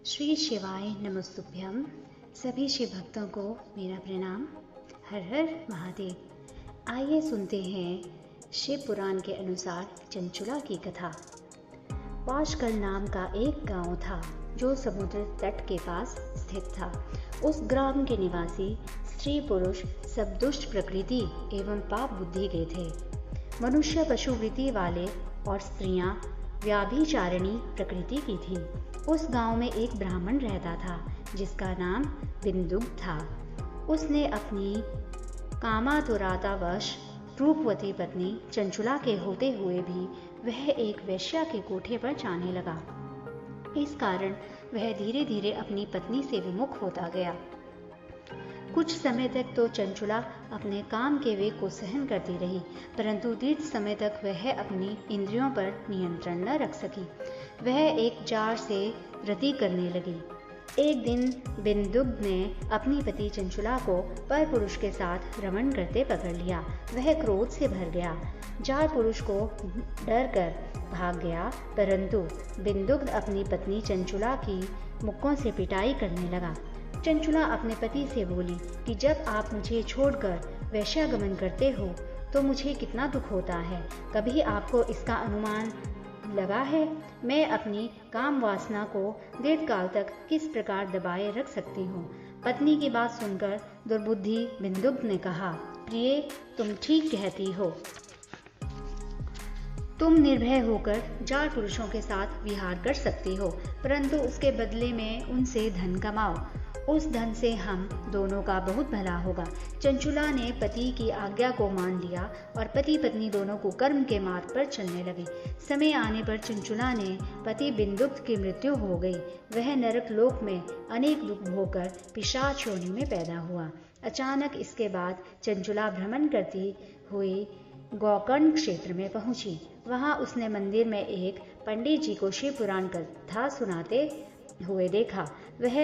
श्री शिवाय नमस्तुभ्यम। सभी शिव भक्तों को मेरा प्रणाम। हर हर महादेव। आइए सुनते हैं शिव पुराण के अनुसार चंचुला की कथा। वाशकल नाम का एक गांव था जो समुद्र तट के पास स्थित था। उस ग्राम के निवासी स्त्री पुरुष सब दुष्ट प्रकृति एवं पाप बुद्धि के थे। मनुष्य पशुवृत्ति वाले और स्त्रियां व्याभिचारिणी प्रकृति की थी। उस गांव में एक ब्राह्मण रहता था जिसका नाम बिंदुक था। उसने अपनी कामातुरतावश रूपवती पत्नी चंचुला के होते हुए भी वह एक वेश्या के कोठे पर जाने लगा। इस कारण वह धीरे धीरे अपनी पत्नी से विमुख होता गया। कुछ समय तक तो चंचुला अपने काम के वेग को सहन करती रही, परंतु दीर्घ समय तक वह अपनी इंद्रियों पर नियंत्रण न रख सकी। वह एक जार से रति करने लगी। एक दिन बिंदुक ने अपनी पति चंचुला को परपुरुष के साथ रमण करते पकड़ लिया। वह क्रोध से भर गया। जार पुरुष को डर कर भाग गया, परंतु बिंदुक अपनी पत्नी चंचुला की मुक्कों से पिटाई करने लगा। चंचुला अपने पति से बोली कि जब आप मुझे छोड़कर वैश्यागमन करते हो तो मुझे कितना दुख होता है। कभी आपको इसका अनुमान लगा है मैं अपनी काम वासना को दीर्घकाल तक किस प्रकार दबाए रख सकती हूँ। पत्नी की बात सुनकर दुर्बुद्धि बिंदुक ने कहा, प्रिय, तुम ठीक कहती हो। तुम निर्भय होकर जार पुरुषों के साथ विहार कर सकती हो, परंतु उसके बदले में उनसे धन कमाओ। उस धन से हम दोनों का बहुत भला होगा। चंचुला ने पति की आज्ञा को मान लिया और पति पत्नी दोनों को कर्म के मार्ग पर चलने लगे। समय आने पर चंचुला ने पति बिंदुक की मृत्यु हो गई। वह नरक लोक में अनेक दुख भोगकर पिशाच योनि में पैदा हुआ। अचानक इसके बाद चंचुला भ्रमण करती हुई गोकर्ण क्षेत्र में पहुंची। वहां उसने मंदिर में एक पंडित जी को शिव पुराण कथा सुनाते हुए देखा। वह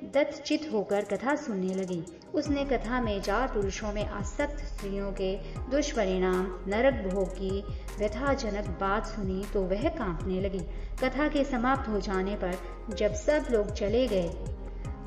दत्तचित होकर कथा सुनने लगी। उसने कथा में जार पुरुषों में आसक्त स्त्रियों के दुष्परिणाम नरक भोग की व्यथाजनक बात सुनी तो वह कांपने लगी। कथा के समाप्त हो जाने पर जब सब लोग चले गए,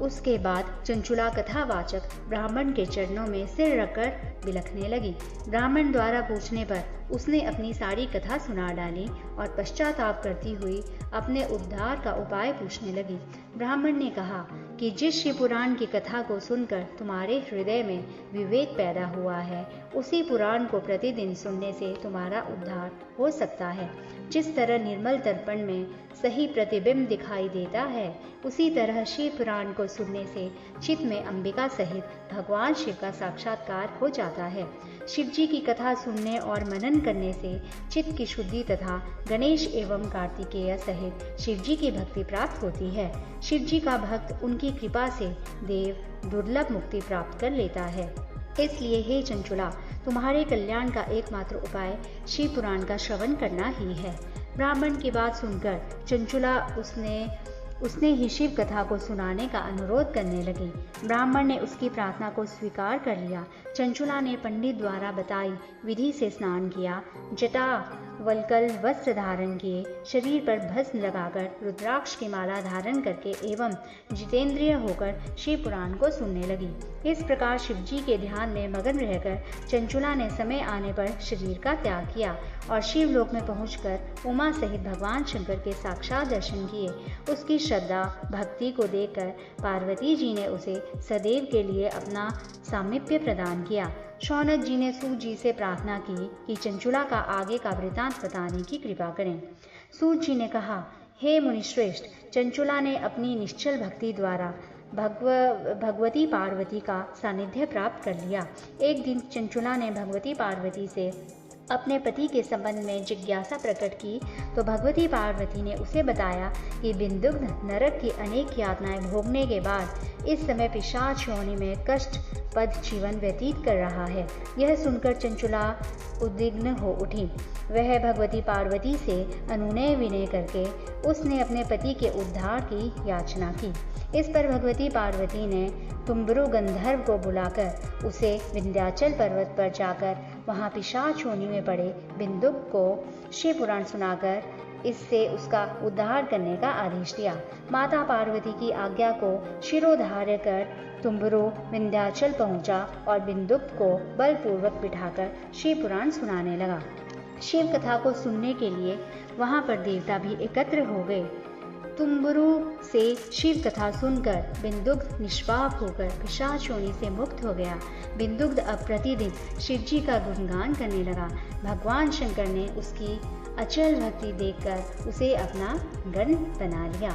उसके बाद चंचुला कथावाचक ब्राह्मण के चरणों में सिर रखकर बिलखने लगी। ब्राह्मण द्वारा पूछने पर उसने अपनी सारी कथा सुना डाली और पश्चाताप करती हुई अपने उद्धार का उपाय पूछने लगी। ब्राह्मण ने कहा कि जिस शिव पुराण की कथा को सुनकर तुम्हारे हृदय में विवेक पैदा हुआ है, उसी पुराण को प्रतिदिन सुनने से तुम्हारा उद्धार हो सकता है। जिस तरह निर्मल दर्पण में सही प्रतिबिंब दिखाई देता है, उसी तरह शिव पुराण को सुनने से चित्त में अंबिका सहित भगवान शिव का साक्षात्कार हो जाता है। शिव जी की कथा सुनने और मनन करने से चित्त की शुद्धि तथा गणेश एवं कार्तिकेय सहित शिव जी की भक्ति प्राप्त होती है। शिव जी का भक्त उनकी कृपा से देव दुर्लभ मुक्ति प्राप्त कर लेता है। इसलिए हे चंचुला, तुम्हारे कल्याण का एकमात्र उपाय शिव पुराण का श्रवण करना ही है। ब्राह्मण की बात सुनकर चंचुला उसने ही शिव कथा को सुनाने का अनुरोध करने लगी। ब्राह्मण ने उसकी प्रार्थना को स्वीकार कर लिया। चंचुला ने पंडित द्वारा बताई विधि से स्नान किया, जटा वल्कल वस्त्र धारण किए, शरीर पर भस्म लगाकर रुद्राक्ष की माला धारण करके एवं जितेंद्रिय होकर शिव पुराण को सुनने लगी। इस प्रकार शिव जी के ध्यान में मगन रहकर चंचुला ने समय आने पर शरीर का त्याग किया और शिवलोक में पहुंचकर उमा सहित भगवान शंकर के साक्षात दर्शन किए। उसकी श्रद्धा भक्ति को देखकर पार्वती जी ने उसे सदैव के लिए अपना सामीप्य प्रदान किया। शौनक जी ने सूत जी से प्रार्थना की कि चंचुला का आगे का वृतांत बताने की कृपा करें। सूत जी ने कहा, हे मुनिश्रेष्ठ, चंचुला ने अपनी निश्चल भक्ति द्वारा भगवती पार्वती का सानिध्य प्राप्त कर लिया। एक दिन चंचुला ने भगवती पार्वती से अपने पति के संबंध में जिज्ञासा प्रकट की तो भगवती पार्वती ने उसे बताया कि बिंदुक नरक की अनेक यातनाएं भोगने के बाद इस समय पिशाच योनि में कष्टप्रद जीवन व्यतीत कर रहा है। यह सुनकर चंचुला उद्विग्न हो उठी। वह भगवती पार्वती से अनुनय विनय करके उसने अपने पति के उद्धार की याचना की। इस पर भगवती पार्वती ने तुम्बरु गंधर्व को बुलाकर उसे विंध्याचल पर्वत पर जाकर वहां पिशाच योनि में पड़े बिंदुक को शिव पुराण सुनाकर इससे उसका उद्धार करने का आदेश दिया। माता पार्वती की आज्ञा को शिरोधार्य कर तुम्बुरु विंध्याचल पहुंचा और बिंदुक को बलपूर्वक बिठाकर शिव पुराण सुनाने लगा। शिव कथा को सुनने के लिए वहां पर देवता भी एकत्र हो गए। तुम्बुरु से शिव कथा सुनकर बिंदुक निष्पाप होकर पिशाच योनि से मुक्त हो गया। बिंदुक अब प्रतिदिन शिव जी का गुणगान करने लगा। भगवान शंकर ने उसकी अचल भक्ति देखकर उसे अपना गण बना लिया।